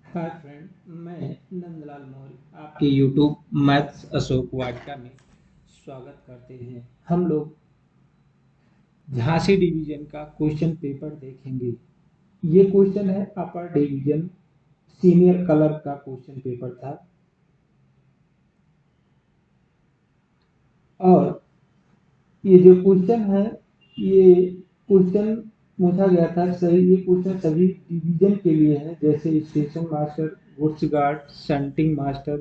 Hi friend, मैं नंदलाल मौर्य आपके YouTube maths Ashok Vatika में स्वागत करते हैं। हम लोग झांसी डिवीजन का क्वेश्चन पेपर देखेंगे। ये क्वेश्चन है अपर डिवीजन सीनियर कलर का क्वेश्चन पेपर था और ये जो क्वेश्चन है ये क्वेश्चन पूछा गया था। सही, ये क्वेश्चन सभी डिवीजन के लिए है, जैसे station master, goods guard, shunting master,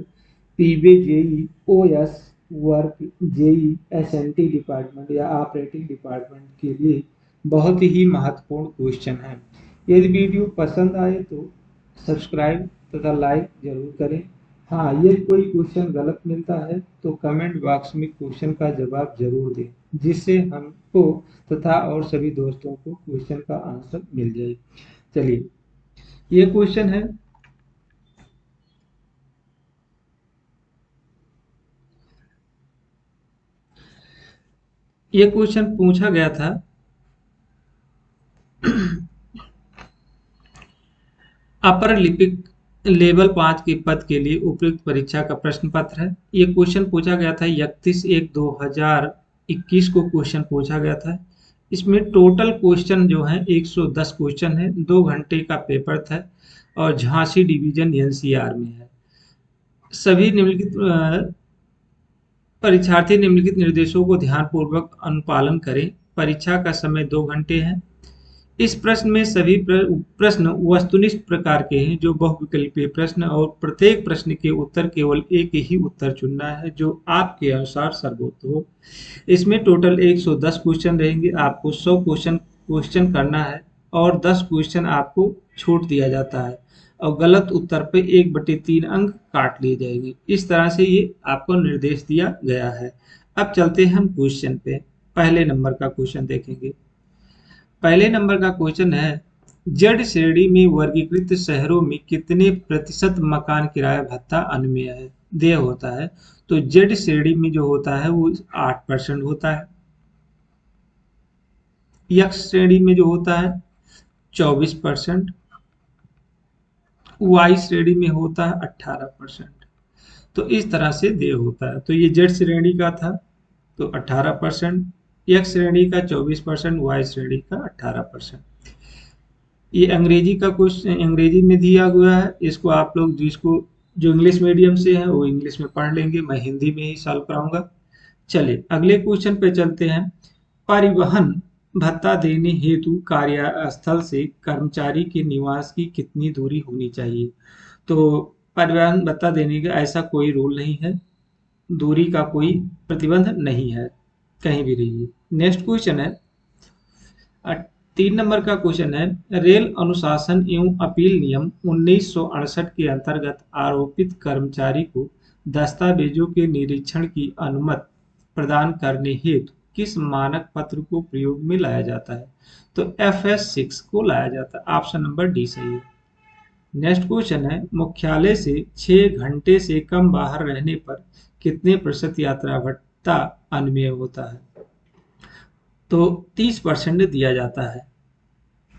PB, JE, OS work, JE, SNT department या ऑपरेटिंग डिपार्टमेंट के लिए बहुत ही महत्वपूर्ण क्वेश्चन है। यदि वीडियो पसंद आए तो सब्सक्राइब तथा लाइक जरूर करें। हाँ, ये कोई क्वेश्चन गलत मिलता है तो कमेंट बॉक्स में क्वेश्चन का जवाब जरूर दें, जिससे हमको तथा और सभी दोस्तों को क्वेश्चन का आंसर मिल जाए। चलिए, ये क्वेश्चन है। ये क्वेश्चन पूछा गया था अपर लिपिक लेवल 5 के पद के लिए उपयुक्त परीक्षा का प्रश्न पत्र है। ये क्वेश्चन पूछा गया था 31/1/2021 को क्वेश्चन पूछा गया था। इसमें टोटल क्वेश्चन जो है 110 क्वेश्चन है। 2 घंटे का पेपर था और झांसी डिवीजन एनसीआर में है। सभी निम्नलिखित परीक्षार्थी निम्नलिखित निर्देशों को ध्यानपूर्वक अनुपालन करें। परीक्षा का समय 2 घंटे है। इस प्रश्न में सभी प्रश्न वस्तुनिष्ठ प्रकार के हैं, जो बहुविकल्पीय प्रश्न, और प्रत्येक प्रश्न के उत्तर केवल एक ही उत्तर चुनना है जो आपके अनुसार सर्वोत्तम हो। इसमें टोटल 110 क्वेश्चन रहेंगे। आपको 100 क्वेश्चन क्वेश्चन करना है और 10 क्वेश्चन आपको छूट दिया जाता है और गलत उत्तर पे 1/3 अंक काट लिए जाएंगे। इस तरह से ये आपको निर्देश दिया गया है। अब चलते हैं हम क्वेश्चन पे। पहले नंबर का क्वेश्चन देखेंगे। पहले नंबर का क्वेश्चन है, जेड श्रेणी में वर्गीकृत शहरों में कितने प्रतिशत मकान किराया भत्ता अनुमेय है, देय होता है। तो जेड श्रेणी में जो होता है वो 8% होता है। यक्स श्रेणी में जो होता है 24%। वाई श्रेणी में होता है 18%। तो इस तरह से देय होता है। तो ये जेड श्रेणी का था तो 18%, एक्स श्रेणी का 24%, वाई श्रेणी का 18%। ये अंग्रेजी का क्वेश्चन अंग्रेजी में दिया हुआ है। इसको आप लोग जिसको जो इंग्लिश मीडियम से है वो इंग्लिश में पढ़ लेंगे, मैं हिंदी में ही सॉल्व कराऊंगा। चलिए अगले क्वेश्चन पे चलते हैं। परिवहन भत्ता देने हेतु कार्यस्थल से कर्मचारी के निवास की कितनी दूरी होनी चाहिए। तो परिवहन भत्ता देने का ऐसा कोई रूल नहीं है, दूरी का कोई प्रतिबंध नहीं है, कहीं भी रहिए। नेक्स्ट क्वेश्चन है, 3 नंबर का क्वेश्चन है, रेल अनुशासन एवं अपील नियम 1968 के अंतर्गत आरोपित कर्मचारी को दस्तावेजों के निरीक्षण की अनुमति प्रदान करने हेतु किस मानक पत्र को प्रयोग में लाया जाता है। तो FS6 को लाया जाता है। ऑप्शन नंबर डी सही है। नेक्स्ट क्वेश्चन है, मुख्यालय से 6 घंटे से कम बाहर रहने पर कितने प्रतिशत यात्रा भत्ता अनुमेय होता है। तो 30% दिया जाता है।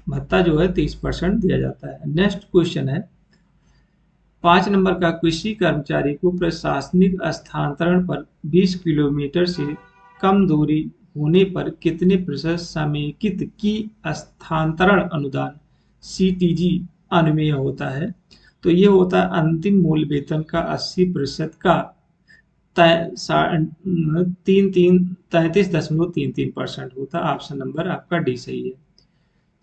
भत्ता जो है 30% दिया जाता है। नेक्स्ट क्वेश्चन है, 5 नंबर का, कृषि कर्मचारी को प्रशासनिक स्थानांतरण पर 20 किलोमीटर से कम दूरी होने पर कितने प्रतिशत समेकित की स्थानांतरण अनुदान CTG अनुमेय होता है। तो ये होता है अंतिम मूल वेतन का 80% का 33.33% होता है। ऑप्शन नंबर आपका डी सही है।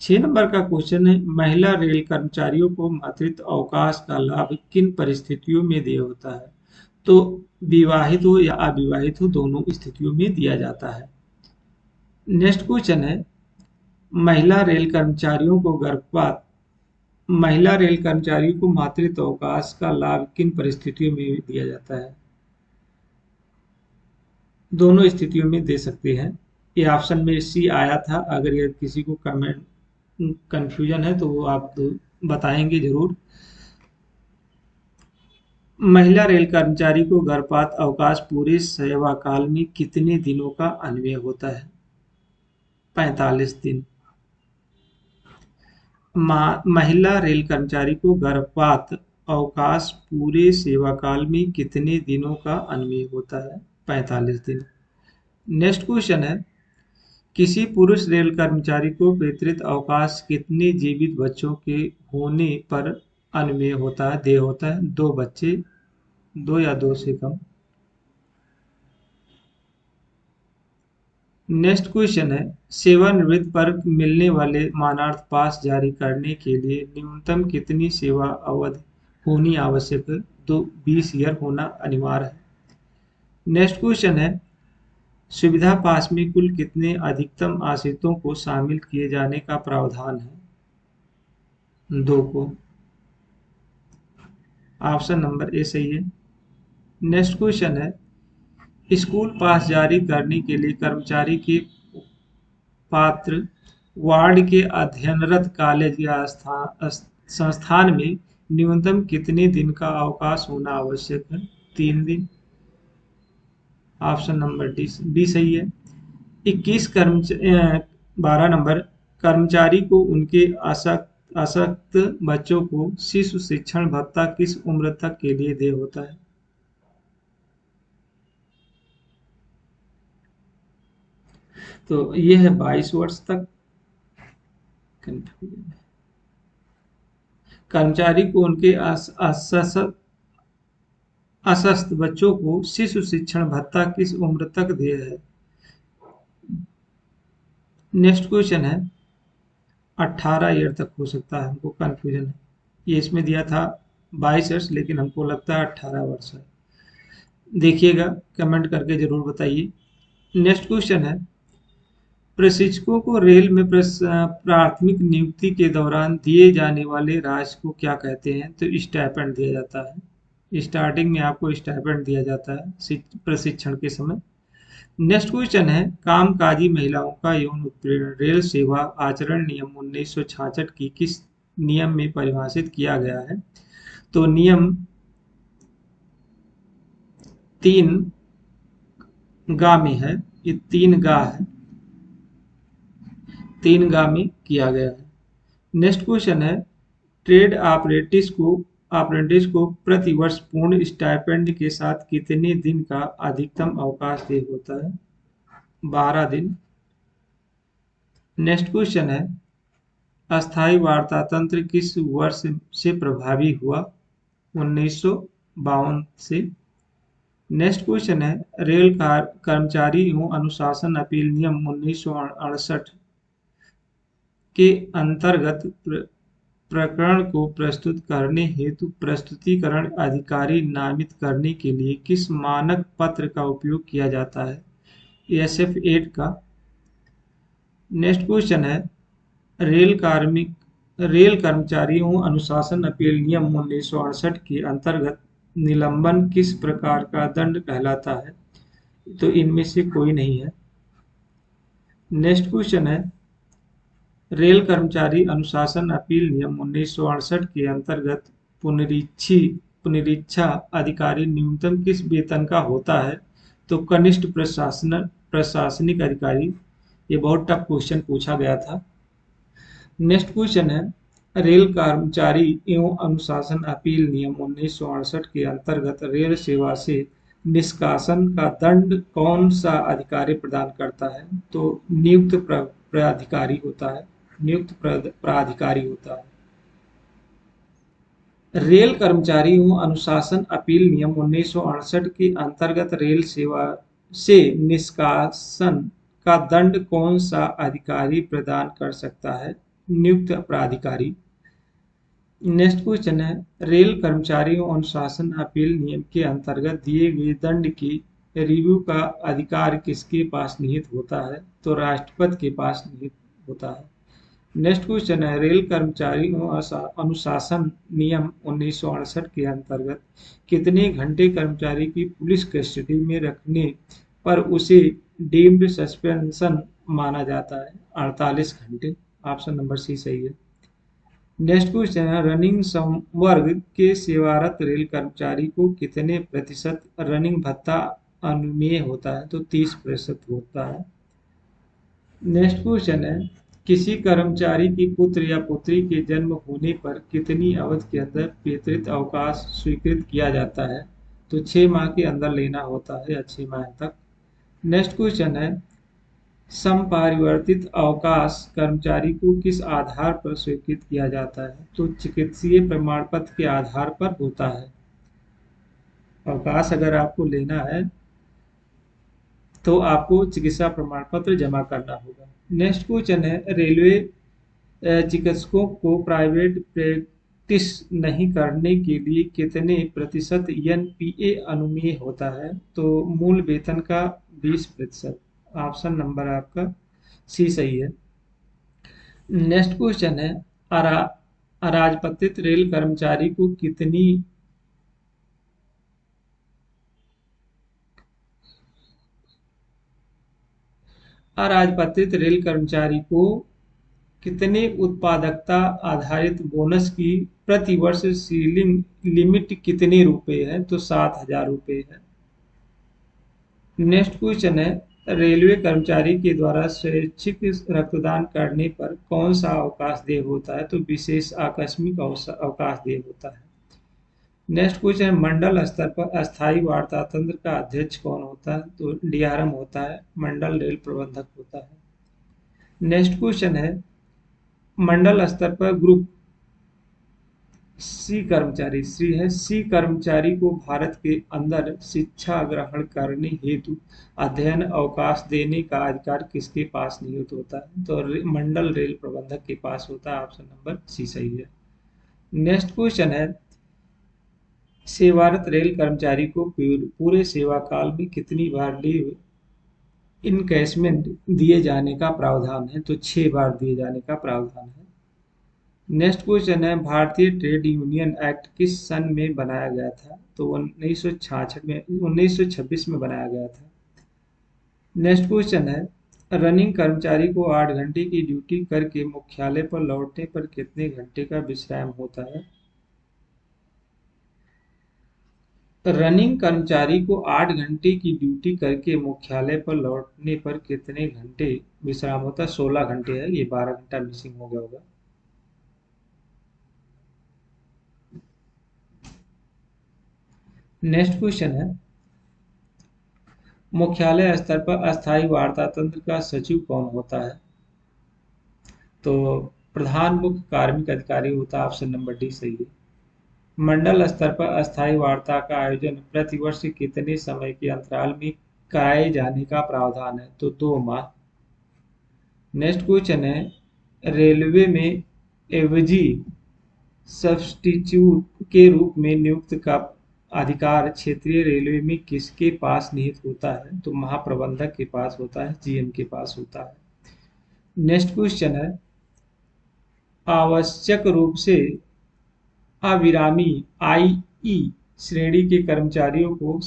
6 नंबर का क्वेश्चन है, महिला रेल कर्मचारियों को मातृत्व अवकाश का लाभ किन परिस्थितियों में दिया होता है। तो विवाहित हो या अविवाहित हो, दोनों स्थितियों में दिया जाता है। नेक्स्ट क्वेश्चन है, महिला रेल कर्मचारियों को गर्भपात महिला रेल कर्मचारियों को मातृत्व अवकाश का लाभ किन परिस्थितियों में दिया जाता है। दोनों स्थितियों में दे सकते हैं। ये ऑप्शन में सी आया था। अगर ये किसी को कमेंट कंफ्यूजन है तो वो आप बताएंगे जरूर। महिला रेल कर्मचारी को गर्भपात अवकाश पूरे सेवाकाल में कितने दिनों का अन्वय होता है। 45 दिन। महिला रेल कर्मचारी को गर्भपात अवकाश पूरे सेवाकाल में कितने दिनों का अन्वय होता है? 45 दिन। नेक्स्ट क्वेश्चन है, किसी पुरुष रेल कर्मचारी को वितरित अवकाश कितने जीवित बच्चों के होने पर अन्वय होता है, देय होता है? 2 बच्चे, 2 या 2 से कम। नेक्स्ट क्वेश्चन है, सेवानिवृत्ति पर मिलने वाले मानार्थ पास जारी करने के लिए न्यूनतम कितनी सेवा अवधि होनी आवश्यक है? तो 20 ईयर होना अनिवार्य है। नेक्स्ट क्वेश्चन है, सुविधा पास में कुल कितने अधिकतम आश्रितों को शामिल किए जाने का प्रावधान है? 2 को। ऑप्शन नंबर ए सही है। नेक्स्ट क्वेश्चन है, स्कूल पास जारी करने के लिए कर्मचारी के पात्र वार्ड के अध्ययनरत कॉलेज या संस्थान में न्यूनतम कितने दिन का अवकाश होना आवश्यक है? 3 दिन। ऑप्शन नंबर डी सही है। 12 नंबर, कर्मचारी को उनके आसक्त बच्चों को शिशु शिक्षण भत्ता किस उम्र तक के लिए देय होता है? तो ये है 22 वर्ष तक। कंफ्यूजन है। कर्मचारी को उनके अस्वस्थ बच्चों को शिशु शिक्षण भत्ता किस उम्र तक देय है? नेक्स्ट क्वेश्चन है, 18 ईयर तक हो सकता है, हमको कंफ्यूजन है। ये इसमें दिया था 22 वर्ष, लेकिन हमको लगता है 18 वर्ष है। देखिएगा, कमेंट करके जरूर बताइए। नेक्स्ट क्वेश्चन है, प्रशिक्षकों को रेल में प्राथमिक नियुक्ति के दौरान दिए जाने वाले राशि को क्या कहते हैं? तो स्टाइपेंड दिया जाता है। स्टार्टिंग में आपको स्टाइपेंड दिया जाता है प्रशिक्षण के समय। नेक्स्ट क्वेश्चन है, कामकाजी महिलाओं का यौन उत्पीड़न रेल सेवा आचरण नियम 1966 की किस नियम में परिभाषित किया गया है? तो नियम 3 गा में है। ये 3 गा है, 3 गा में किया गया है। नेक्स्ट क्वेश्चन है, ट्रेड अप्रेंटिस को प्रतिवर्ष पूर्ण स्टाइपेंड के साथ कितने दिन का अधिकतम अवकाश देय होता है? 12 दिन। नेक्स्ट क्वेश्चन है, अस्थायी वार्ता तंत्र किस वर्ष से प्रभावी हुआ? 1952 से। नेक्स्ट क्वेश्चन है, रेल कर्मचारी एवं अनुशासन अपील नियम 1968 के अंतर्गत प्रकरण को प्रस्तुत करने हेतु प्रस्तुतिकरण अधिकारी नामित करने के लिए किस मानक पत्र का उपयोग किया जाता है? SF 8 का। नेक्स्ट क्वेश्चन है, रेल कर्मचारियों अनुशासन अपील नियम 1968 के अंतर्गत निलंबन किस प्रकार का दंड कहलाता है? तो इनमें से कोई नहीं है। नेक्स्ट क्वेश्चन है, रेल कर्मचारी अनुशासन अपील नियम 1968 के अंतर्गत पुनरीक्षा अधिकारी न्यूनतम किस वेतन का होता है? तो कनिष्ठ प्रशासनिक अधिकारी। ये बहुत टफ क्वेश्चन पूछा गया था। नेक्स्ट क्वेश्चन है, रेल कर्मचारी एवं अनुशासन अपील नियम 1968 के अंतर्गत रेल सेवा से निष्कासन का दंड कौन सा अधिकारी प्रदान करता है? तो नियुक्त प्राधिकारी होता है। नियुक्त प्राधिकारी होता है। रेल कर्मचारी एवं अनुशासन अपील नियम 1968 के अंतर्गत रेल सेवा से निष्कासन का दंड कौन सा अधिकारी प्रदान कर सकता है? नियुक्त प्राधिकारी। नेक्स्ट क्वेश्चन है, रेल कर्मचारी एवं अनुशासन अपील नियम के अंतर्गत दिए गए दंड की रिव्यू का अधिकार किसके पास निहित होता है? तो राष्ट्रपति के पास निहित होता है। नेक्स्ट क्वेश्चन है, रेल कर्मचारी अनुशासन नियम 1968 के अंतर्गत कितने घंटे कर्मचारी की पुलिस कस्टडी में रखने पर उसे डीम्ड सस्पेंशन माना जाता है? 48 घंटे। ऑप्शन नंबर सी सही है। नेक्स्ट क्वेश्चन है, रनिंग संवर्ग के सेवारत रेल कर्मचारी को कितने प्रतिशत रनिंग भत्ता अनुमेय होता है? तो 30% होता है। नेक्स्ट क्वेश्चन है, किसी कर्मचारी की पुत्र या पुत्री के जन्म होने पर कितनी अवधि के अंदर पितृत्व अवकाश स्वीकृत किया जाता है? तो 6 माह के अंदर लेना होता है या 6 माह तक। नेक्स्ट क्वेश्चन है, समपरिवर्तित अवकाश कर्मचारी को किस आधार पर स्वीकृत किया जाता है? तो चिकित्सीय प्रमाण पत्र के आधार पर होता है। अवकाश अगर आपको लेना है तो आपको चिकित्सा प्रमाण पत्र जमा करना होगा। नेक्स्ट क्वेश्चन है, रेलवे चिकित्सकों को प्राइवेट प्रैक्टिस नहीं करने के लिए कितने प्रतिशत एनपीए अनुमेय होता है? तो मूल वेतन का 20%। ऑप्शन नंबर आपका सी सही है। नेक्स्ट क्वेश्चन है, अरा अराजपत्रित रेल कर्मचारी को कितनी अराजपत्रित रेल कर्मचारी को कितने उत्पादकता आधारित बोनस की प्रति वर्ष सीलिंग लिमिट कितने रुपए है? तो 7,000 रुपये है। नेक्स्ट क्वेश्चन है, रेलवे कर्मचारी के द्वारा स्वैच्छिक रक्तदान करने पर कौन सा अवकाश देय होता है? तो विशेष आकस्मिक अवकाश देय होता है। नेक्स्ट क्वेश्चन, मंडल स्तर पर अस्थायी वार्ता तंत्र का अध्यक्ष कौन होता है? तो डीआरएम होता है, मंडल रेल प्रबंधक होता है। नेक्स्ट क्वेश्चन है, मंडल स्तर पर ग्रुप सी कर्मचारी को भारत के अंदर शिक्षा ग्रहण करने हेतु अध्ययन अवकाश देने का अधिकार किसके पास नियुक्त होता है? तो मंडल रेल प्रबंधक के पास होता है। ऑप्शन नंबर सी सही है। नेक्स्ट क्वेश्चन है, सेवारत रेल कर्मचारी को पूरे सेवा काल में कितनी बार लीव इनकैशमेंट दिए जाने का प्रावधान है? तो 6 बार दिए जाने का प्रावधान है। नेक्स्ट क्वेश्चन है, भारतीय ट्रेड यूनियन एक्ट किस सन में बनाया गया था? तो 1926 में बनाया गया था। नेक्स्ट क्वेश्चन है, रनिंग कर्मचारी को 8 घंटे की ड्यूटी करके मुख्यालय पर लौटने पर कितने घंटे का विश्राम होता है? रनिंग कर्मचारी को 8 घंटे की ड्यूटी करके मुख्यालय पर लौटने पर कितने घंटे विश्राम होता है? 16 घंटे है, ये 12 घंटा मिसिंग हो गया होगा। नेक्स्ट क्वेश्चन है, मुख्यालय स्तर पर अस्थायी वार्ता तंत्र का सचिव कौन होता है? तो प्रधान मुख्य कार्मिक अधिकारी होता है। ऑप्शन नंबर डी सही है। मंडल स्तर पर अस्थायी वार्ता का आयोजन प्रतिवर्ष कितने समय के अंतराल में कराए जाने का प्रावधान है? तो 2 माह। नेक्स्ट क्वेश्चन है, रेलवे में एवजी सब्स्टिट्यूट के रूप में नियुक्त का अधिकार क्षेत्रीय रेलवे में किसके पास निहित होता है? तो महाप्रबंधक के पास होता है, जीएम के पास होता है। नेक्स्ट क्वेश्चन है, आवश्यक रूप से अविरामी आईई श्रेणी के कर्मचारियों को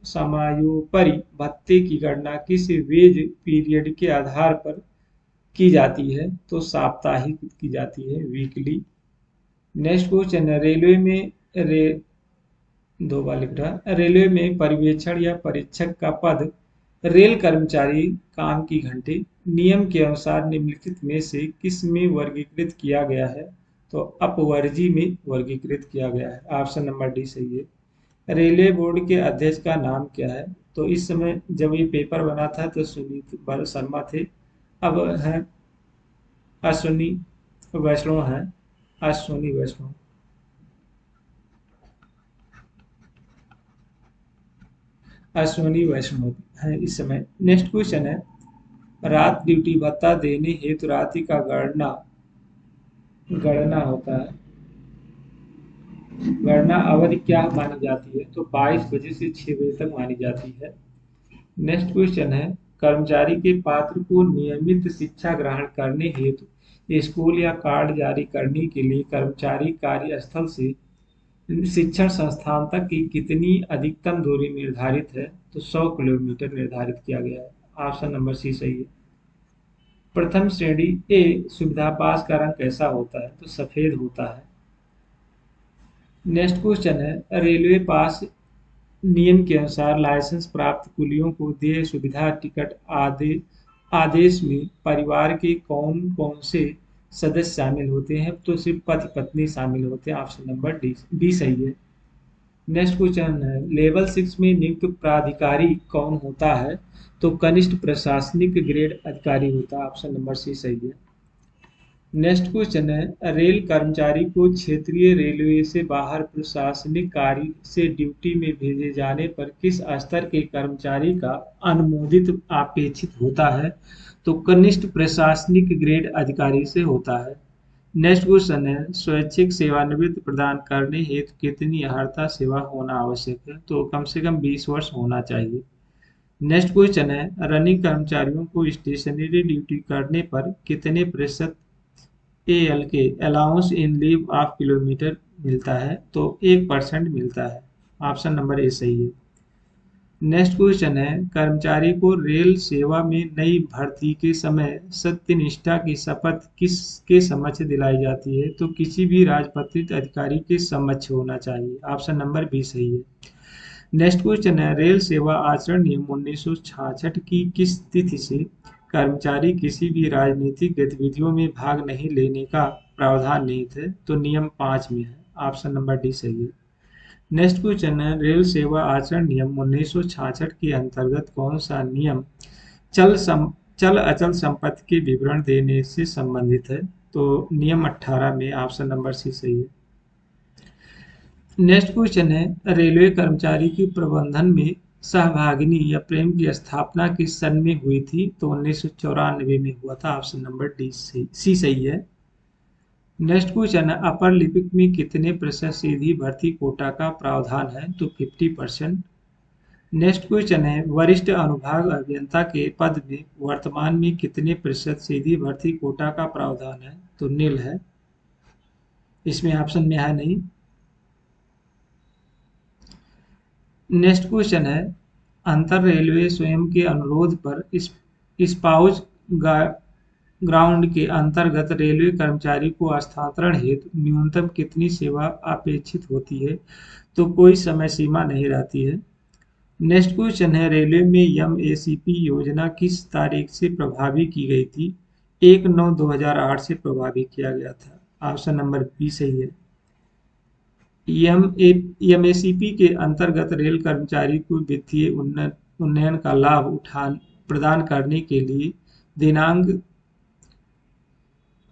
समायोपरि भत्ते की गणना किस वेज पीरियड के आधार पर की जाती है? तो साप्ताहिक की जाती है, वीकली। नेक्स्ट क्वेश्चन है, रेलवे में 2 बार लिख रहा, रेलवे में पर्यवेक्षण या परीक्षक का पद रेल कर्मचारी काम की घंटे नियम के अनुसार निम्नलिखित में से किस में वर्गीकृत किया गया है? तो अपवर्जी में वर्गीकृत किया गया है। ऑप्शन नंबर डी सही है। रेलवे बोर्ड के अध्यक्ष का नाम क्या है? तो इस समय जब ये पेपर बना था तो सुनीत शर्मा थे, अब हैं अश्विनी वैष्णव हैं, अश्विनी वैष्णव। अश्विनी वैष्णव है इस समय। नेक्स्ट क्वेश्चन है, रात ड्यूटी भत्ता देने हेतु राशि का गणना होता है, गणना अवधि क्या मानी जाती है? तो 22 बजे से 6 बजे तक मानी जाती है। नेक्स्ट क्वेश्चन है, कर्मचारी के पात्र को नियमित शिक्षा ग्रहण करने हेतु स्कूल या कार्ड जारी करने के लिए कर्मचारी कार्यस्थल से शिक्षण संस्थान तक की कितनी अधिकतम दूरी निर्धारित है? तो 100 किलोमीटर निर्धारित किया गया है। ऑप्शन नंबर सी सही है। प्रथम श्रेणी ए सुविधा पास का रंग कैसा होता है? तो सफेद होता है। नेक्स्ट क्वेश्चन है, रेलवे पास नियम के अनुसार लाइसेंस प्राप्त कुलियों को देय सुविधा टिकट आदि आदेश में परिवार के कौन कौन से सदस्य शामिल होते हैं? तो सिर्फ पति पत्नी शामिल होते हैं। ऑप्शन नंबर डी डी सही है। नेक्स्ट क्वेश्चन है, लेवल 6 में नियुक्त प्राधिकारी कौन होता है? तो कनिष्ठ प्रशासनिक ग्रेड अधिकारी होता है। ऑप्शन नंबर सी सही है। नेक्स्ट क्वेश्चन है, रेल कर्मचारी को क्षेत्रीय रेलवे से बाहर प्रशासनिक कार्य से ड्यूटी में भेजे जाने पर किस स्तर के कर्मचारी का अनुमोदित अपेक्षित होता है? तो कनिष्ठ प्रशासनिक ग्रेड अधिकारी से होता है। नेक्स्ट क्वेश्चन है, स्वैच्छिक सेवानिवृत्ति प्रदान करने हेतु कितनी अर्हता सेवा होना आवश्यक है? तो कम से कम 20 वर्ष होना चाहिए। नेक्स्ट क्वेश्चन है, रनिंग कर्मचारियों को स्टेशनरी ड्यूटी करने पर कितने प्रतिशत एएल के allowance in leave of kilometre मिलता है? तो 1% मिलता है। ऑप्शन नंबर ए सही है। नेक्स्ट क्वेश्चन है, कर्मचारी को रेल सेवा में नई भर्ती के समय सत्यनिष्ठा की शपथ किसके समक्ष दिलाई जाती है? तो किसी भी राजपत्रित अधिकारी के समक्ष होना चाहिए। ऑप्शन नंबर बी सही है। नेक्स्ट क्वेश्चन है, रेल सेवा आचरण नियम 1966 की किस तिथि से कर्मचारी किसी भी राजनीतिक गतिविधियों में भाग नहीं लेने का प्रावधान निहित है? तो नियम 5 में है। ऑप्शन नंबर डी सही है। नेक्स्ट क्वेश्चन है, रेल सेवा आचरण नियम 1966 के अंतर्गत कौन सा नियम चल अचल संपत्ति के विवरण देने से संबंधित है? तो नियम 18 में। ऑप्शन नंबर सी सही है। नेक्स्ट क्वेश्चन है, रेलवे कर्मचारी की प्रबंधन में सहभागिनी या प्रेम की स्थापना किस सन में हुई थी? तो 1994 में हुआ था। ऑप्शन नंबर डी सी सही है। नेक्स्ट क्वेश्चन है, अपर लिपिक में कितने प्रतिशत सीधी भर्ती कोटा का प्रावधान है? तो 50%। नेक्स्ट क्वेश्चन है, वरिष्ठ अनुभाग अभियंता के पद में वर्तमान में कितने प्रतिशत सीधी भर्ती कोटा का प्रावधान है? तो नील है, इसमें ऑप्शन में है नहीं। नेक्स्ट क्वेश्चन है, अंतर रेलवे स्वयं के अनुरोध पर स्पाउस ग्राउंड के अंतर्गत रेलवे कर्मचारी को स्थानांतरण हेतु न्यूनतम कितनी सेवा अपेक्षित होती है? तो कोई समय सीमा नहीं रहती है। नेक्स्ट क्वेश्चन है, रेलवे में एमएसीपी योजना किस तारीख से प्रभावी की गई थी? 1/9/2008 से प्रभावी किया गया था। ऑप्शन नंबर बी सही है। एमएसीपी के अंतर्गत रेल कर्मचारी को वित्तीय उन्नयन का लाभ प्रदान करने के लिए दिनांक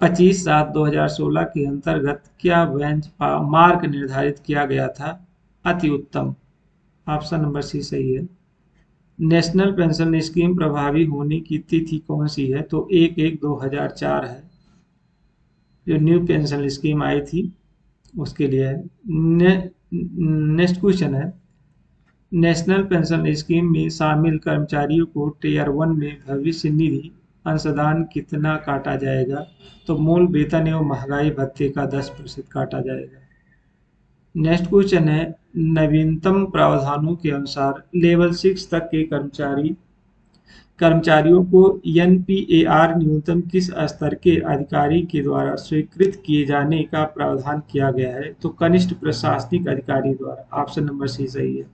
25/7/2016 के अंतर्गत क्या बेंच मार्क निर्धारित किया गया था? अति उत्तम। ऑप्शन नंबर सी सही है। नेशनल पेंशन स्कीम प्रभावी होने की तिथि कौन सी है? तो 1/1/2004 है, जो न्यू पेंशन स्कीम आई थी उसके लिए है। नेक्स्ट क्वेश्चन है, नेशनल पेंशन स्कीम में शामिल कर्मचारियों को टियर 1 में भविष्य निधि अंशदान कितना काटा जाएगा? तो मूल वेतन एवं महंगाई भत्ते का 10% काटा जाएगा। नेक्स्ट क्वेश्चन है, नवीनतम प्रावधानों के अनुसार लेवल 6 तक के कर्मचारियों को एनपीएआर न्यूनतम किस स्तर के अधिकारी के द्वारा स्वीकृत किए जाने का प्रावधान किया गया है? तो कनिष्ठ प्रशासनिक अधिकारी द्वारा। ऑप्शन नंबर सी सही है।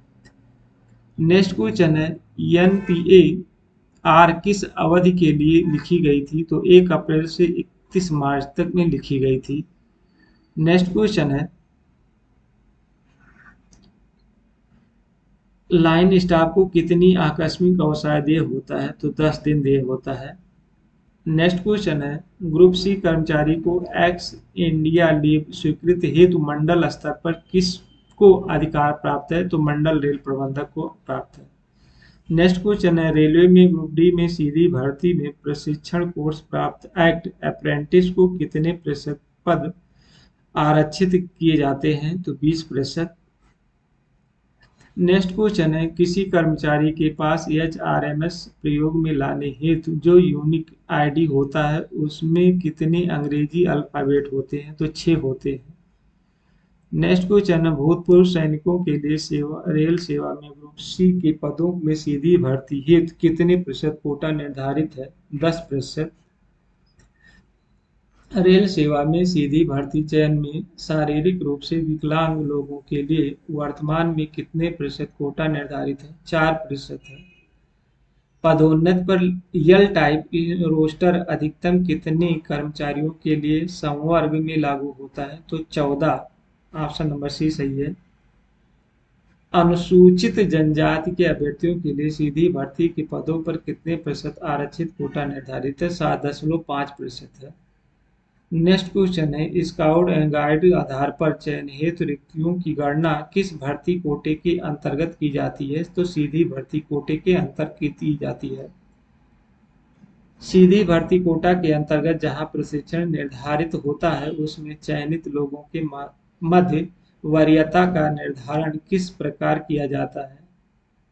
नेक्स्ट क्वेश्चन है, एनपीएआर किस अवधि के लिए लिखी गई थी? तो 1 अप्रैल से 31 मार्च तक में लिखी गई थी। नेक्स्ट क्वेश्चन है, लाइन स्टाफ को कितनी आकस्मिक अवसर देय होता है? तो 10 दिन देय होता है। नेक्स्ट क्वेश्चन है, ग्रुप सी कर्मचारी को एक्स इंडिया लीव स्वीकृति हेतु मंडल स्तर पर किसको अधिकार प्राप्त है? तो मंडल रेल प्रबंधक को प्राप्त है। नेक्स्ट क्वेश्चन है, रेलवे में ग्रुप डी में सीधी भर्ती में प्रशिक्षण कोर्स प्राप्त एक्ट अप्रेंटिस को कितने प्रतिशत पद आरक्षित किए जाते हैं? तो 20%। नेक्स्ट क्वेश्चन है, किसी कर्मचारी के पास एचआरएमएस प्रयोग में लाने हेतु जो यूनिक आईडी होता है उसमें कितने अंग्रेजी अल्फाबेट होते हैं? तो 6 होते हैं। नेक्स्ट क्वेश्चन है, भूतपूर्व सैनिकों के लिए रेल सेवा में ग्रुप सी के पदों में सीधी भर्ती हेतु कितने प्रतिशत कोटा निर्धारित है? 10%। रेल सेवा में सीधी भर्ती चयन में शारीरिक रूप से विकलांग लोगों के लिए वर्तमान में कितने प्रतिशत कोटा निर्धारित है? 4% है। पदोन्नति पर यल टाइप रोस्टर अधिकतम कितने कर्मचारियों के लिए संवर्ग में लागू होता है? तो 14। ऑप्शन नंबर सी सही है। अनुसूचित जनजाति के अभ्यर्थियों के लिए सीधी भर्ती के पदों पर कितने प्रतिशत आरक्षित कोटा निर्धारित है? 7.5% है। नेक्स्ट क्वेश्चन है, स्काउट एंड गाइड आधार पर चयन हेतु रिक्तियों की गणना किस भर्ती कोटे के अंतर्गत की जाती है? तो सीधी भर्ती कोटे के अंतर्गत की जाती है। सीधी भर्ती कोटा के अंतर्गत जहां प्रशिक्षण निर्धारित होता है, उसमें चयनित लोगों के मध्य वरीयता का निर्धारण किस प्रकार किया जाता है?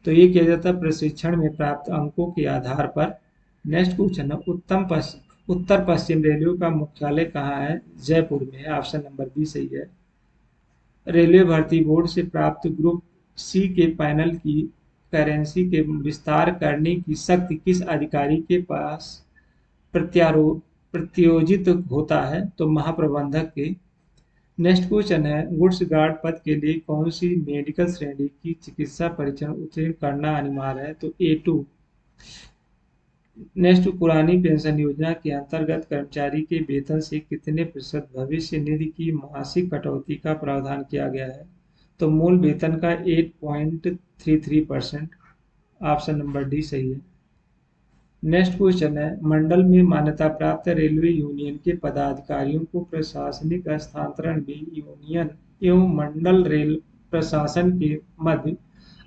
तो ये किया जाता है प्रशिक्षण में प्राप्त अंकों के आधार पर। नेक्स्ट क्वेश्चन है, उत्तर पश्चिम रेलवे का मुख्यालय कहाँ है? जयपुर में है। ऑप्शन नंबर बी सही है। रेलवे भर्ती बोर्ड से प्राप्त ग्रुप सी के पैनल की करेंसी के विस्तार करने की शक्ति किस अधिकारी के पास प्रत्योजित होता है? तो महाप्रबंधक के। नेक्स्ट क्वेश्चन है, गुड्स गार्ड पद के लिए कौन सी मेडिकल श्रेणी की चिकित्सा परीक्षण उत्तीर्ण करना अनिवार्य है? तो A2। नेक्स्ट, पुरानी पेंशन योजना के अंतर्गत कर्मचारी के वेतन से कितने प्रतिशत भविष्य निधि की मासिक कटौती का प्रावधान किया गया है? तो मूल वेतन का 8.33%। ऑप्शन नंबर डी सही है। नेक्स्ट क्वेश्चन है, मंडल में मान्यता प्राप्त रेलवे यूनियन के पदाधिकारियों को प्रशासनिक हस्तांतरण भी यूनियन एवं मंडल रेल प्रशासन के मध्य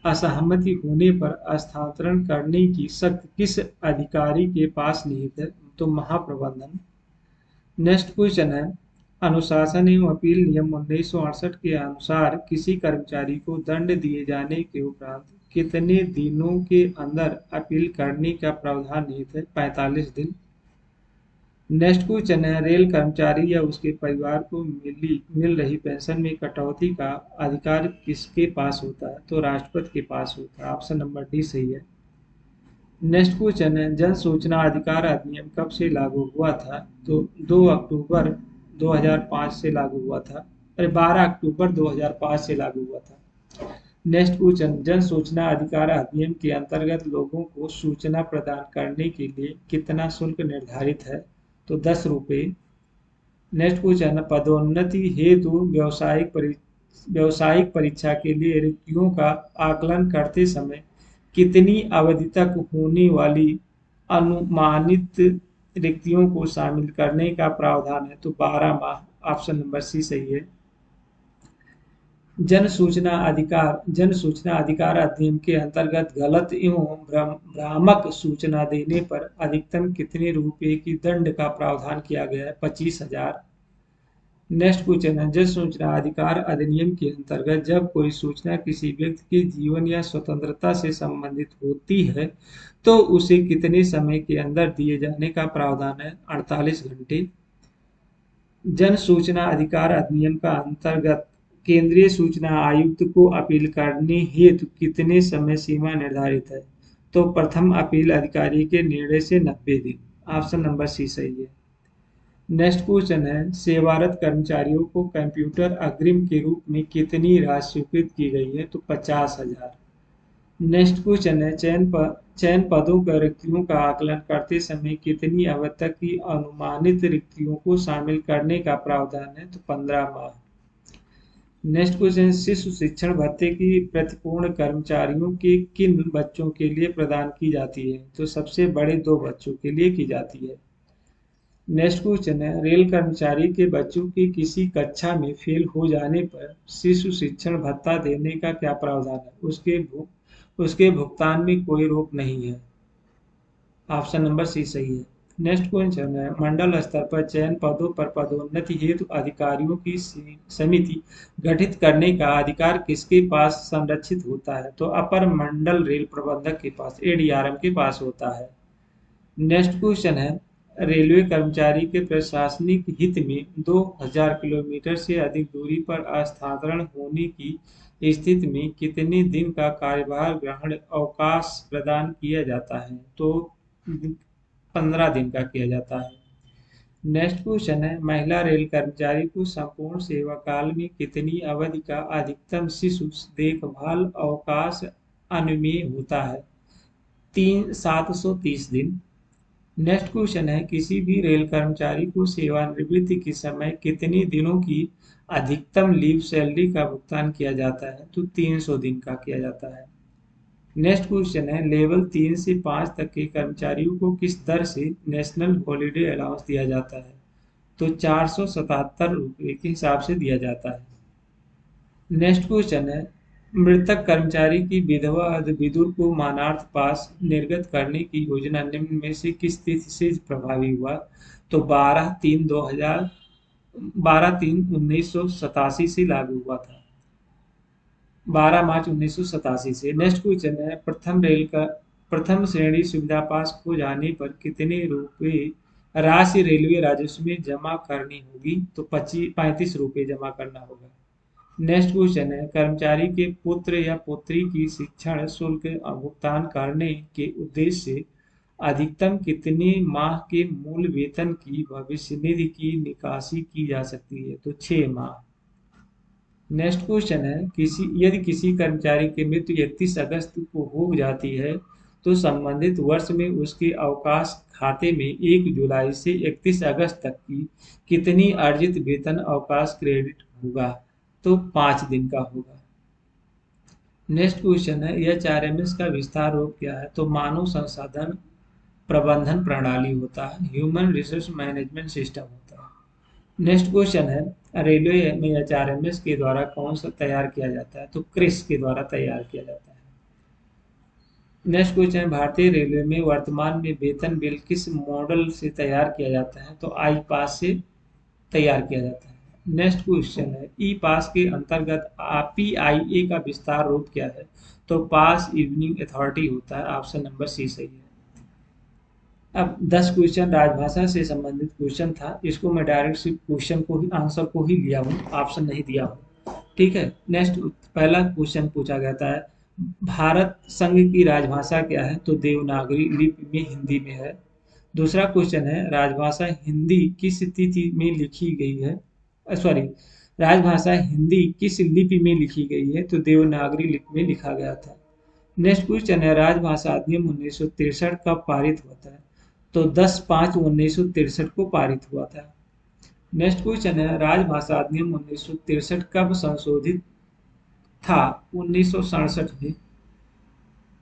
असहमति होने पर हस्तांतरण करने की शक्ति किस अधिकारी के पास निहित है? तो महाप्रबंधन। नेक्स्ट क्वेश्चन है, अनुशासन एवं अपील नियम 1968 के अनुसार किसी कर्मचारी को दंड दिए जाने के उपरांत कितने दिनों के अंदर अपील करने का प्रावधान निहित है? 45 दिन। नेक्स्ट क्वेश्चन है, रेल कर्मचारी या उसके परिवार को मिल रही पेंशन में कटौती का अधिकार किसके पास होता है? तो राष्ट्रपति के पास होता है। ऑप्शन नंबर डी सही है। नेक्स्ट क्वेश्चन है, जन सूचना अधिकार अधिनियम कब से लागू हुआ था? तो 2 अक्टूबर 2005 से लागू हुआ था। अरे 12 अक्टूबर 2005 से लागू हुआ था। नेक्स्ट क्वेश्चन, जन सूचना अधिकार अधिनियम के अंतर्गत लोगों को सूचना प्रदान करने के लिए कितना शुल्क निर्धारित है? तो 10 रुपये। नेक्स्ट क्वेश्चन, पदोन्नति हेतु व्यावसायिक परीक्षा के लिए रिक्तियों का आकलन करते समय कितनी अवधि तक होने वाली अनुमानित रिक्तियों को शामिल करने का प्रावधान है? तो 12 माह। ऑप्शन नंबर सी सही है। जन सूचना अधिकार अधिनियम के अंतर्गत गलत एवं भ्रामक सूचना देने पर अधिकतम कितने रुपए की दंड का प्रावधान किया गया है? 25,000। नेक्स्ट क्वेश्चन है, जन सूचना अधिकार अधिनियम के अंतर्गत जब कोई सूचना किसी व्यक्ति के जीवन या स्वतंत्रता से संबंधित होती है तो उसे कितने समय के अंदर दिए जाने का प्रावधान है? 48 घंटे। जन सूचना अधिकार अधिनियम का अंतर्गत केंद्रीय सूचना आयुक्त को अपील करने हेतु कितने समय सीमा निर्धारित है? तो प्रथम अपील अधिकारी के निर्णय से 90 दिन। ऑप्शन नंबर सी सही है। नेक्स्ट क्वेश्चन है, सेवारत कर्मचारियों को कंप्यूटर अग्रिम के रूप में कितनी राशि स्वीकृत की गई है? तो 50,000। नेक्स्ट क्वेश्चन है, चयन पदों पर रिक्तियों का आकलन करते समय कितनी अवधि तक की अनुमानित रिक्तियों को शामिल करने का प्रावधान है? तो 15 माह। नेक्स्ट क्वेश्चन, शिशु शिक्षण भत्ते की प्रतिपूर्ण कर्मचारियों के किन बच्चों के लिए प्रदान की जाती है? तो सबसे बड़े 2 बच्चों के लिए की जाती है। नेक्स्ट क्वेश्चन है, रेल कर्मचारी के बच्चों की किसी कक्षा में फेल हो जाने पर शिशु शिक्षण भत्ता देने का क्या प्रावधान है? उसके भुगतान में कोई रोक नहीं है। ऑप्शन नंबर सी सही है। नेक्स्ट क्वेश्चन है, मंडल स्तर पर चयन पदों पर पदोन्नति हेतु अधिकारियों की समिति गठित करने का अधिकार किसके पास संरक्षित होता है? तो अपर मंडल रेल प्रबंधक के पास, ADRM के पास होता है। नेक्स्ट क्वेश्चन है, रेलवे कर्मचारी के प्रशासनिक हित में 2000 किलोमीटर से अधिक दूरी पर स्थानांतरण होने की स्थिति में कितने दिन का कार्यभार ग्रहण अवकाश प्रदान किया जाता है? तो 15 दिन का किया जाता है। नेक्स्ट क्वेश्चन है, महिला रेल कर्मचारी को संपूर्ण सेवा काल में कितनी अवधि का अधिकतम शिशु देखभाल अवकाश अनुमेय होता है? 730 दिन। नेक्स्ट क्वेश्चन है, किसी भी रेल कर्मचारी को सेवानिवृत्ति के समय कितने दिनों की अधिकतम लीव सैलरी का भुगतान किया जाता है? तो 300 दिन का किया जाता है। नेक्स्ट क्वेश्चन है, लेवल 3 से 5 तक के कर्मचारियों को किस दर से नेशनल हॉलीडे अलाउंस दिया जाता है? तो 477 रुपये के हिसाब से दिया जाता है। नेक्स्ट क्वेश्चन है, मृतक कर्मचारी की विधवा विदुर को मानार्थ पास निर्गत करने की योजना निम्न में से किस तिथि से प्रभावी हुआ? तो 12/3/1987 से लागू हुआ था। 12 मार्च 1987 से। नेक्स्ट क्वेश्चन है, प्रथम श्रेणी सुविधा पास खो जाने पर कितने रुपए राशि रेलवे राजस्व में जमा करनी होगी? तो 35 रुपये जमा करना होगा। नेक्स्ट क्वेश्चन है, कर्मचारी के पुत्र या पुत्री की शिक्षण शुल्क भुगतान करने के उद्देश्य से अधिकतम कितने माह के मूल वेतन की भविष्य निधि की निकासी की जा सकती है? तो 6 माह। नेक्स्ट क्वेश्चन है, यदि किसी कर्मचारी की मृत्यु 31 अगस्त को हो जाती है तो संबंधित वर्ष में उसके अवकाश खाते में 1 जुलाई से 31 अगस्त तक की कितनी अर्जित वेतन अवकाश क्रेडिट होगा? तो 5 दिन का होगा। नेक्स्ट क्वेश्चन है, एचआरएमएस का विस्तार रूप क्या है? तो मानव संसाधन प्रबंधन प्रणाली होता है, ह्यूमन रिसोर्स मैनेजमेंट सिस्टम होता है। नेक्स्ट क्वेश्चन है, रेलवे में एचआरएमएस के द्वारा कौन सा तैयार किया जाता है? तो क्रिस के द्वारा तैयार किया जाता है। नेक्स्ट क्वेश्चन है, भारतीय रेलवे में वर्तमान में वेतन बिल किस मॉडल से तैयार किया जाता है? तो आई पास से तैयार किया जाता है। नेक्स्ट क्वेश्चन है, ई पास के अंतर्गत पीआईए का विस्तार रूप क्या है? तो पास इवनिंग अथॉरिटी होता है। ऑप्शन नंबर सी सही है। अब 10 क्वेश्चन राजभाषा से संबंधित क्वेश्चन था, इसको मैं डायरेक्ट सिर्फ क्वेश्चन को ही आंसर को ही लिया हूँ, ऑप्शन नहीं दिया हूँ। ठीक है। नेक्स्ट पहला क्वेश्चन पूछा गया था, भारत संघ की राजभाषा क्या है? तो देवनागरी लिपि में हिंदी में है। दूसरा क्वेश्चन है, राजभाषा हिंदी किस तिथि में लिखी गई है? सॉरी, राजभाषा हिंदी किस लिपि में लिखी गई है? तो देवनागरी लिपि में लिखा गया था। नेक्स्ट क्वेश्चन है, राजभाषा अधिनियम 1963 कब पारित होता है? तो 10/5/1963 को पारित हुआ था। नेक्स्ट क्वेश्चन है, राजभाषा अधिनियम 1963 कब संशोधित था? 1967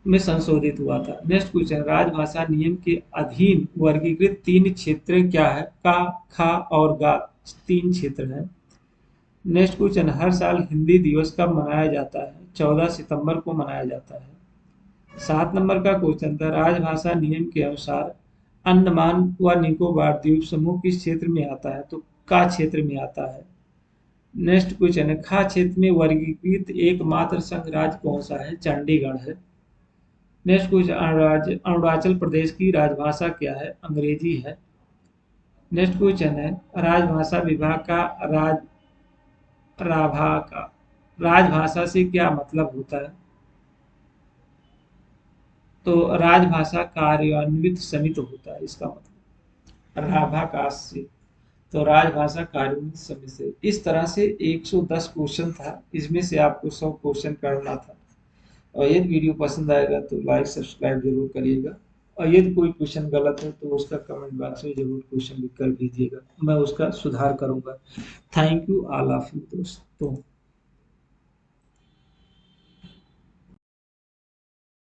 में संशोधित हुआ था। नेक्स्ट क्वेश्चन, राजभाषा नियम के अधीन वर्गीकृत 3 क्षेत्र क्या है? का, खा और गा 3 क्षेत्र हैं। नेक्स्ट क्वेश्चन, हर साल हिंदी दिवस कब मनाया जाता है? 14 सितंबर को मनाया जाता है। 7 नंबर का क्वेश्चन था, राजभाषा नियम के अनुसार अंडमान व निकोबार द्वीप समूह किस क्षेत्र में आता है? तो का क्षेत्र में आता है। नेक्स्ट क्वेश्चन है, खा क्षेत्र में वर्गीकृत एकमात्र संघ राज्य कौन सा है? चंडीगढ़ है। नेक्स्ट क्वेश्चन, अरुणाचल प्रदेश की राजभाषा क्या है? अंग्रेजी है। नेक्स्ट क्वेश्चन है, राजभाषा विभाग का राभा का राजभाषा से क्या मतलब होता है? तो राजभाषा कार्यान्वित समिति होता है इसका मतलब, राभाकाश से। तो राजभाषा कार्यान्वित समिति से। इस तरह से 110 क्वेश्चन था, इसमें से आपको 100 क्वेश्चन करना था। और यदि वीडियो पसंद आएगा तो लाइक सब्सक्राइब जरूर करिएगा, और यदि कोई क्वेश्चन गलत है तो उसका कमेंट बॉक्स में जरूर क्वेश्चन लिख कर भेजिएगा, मैं उसका सुधार करूंगा। Thank you all of you दोस्तों।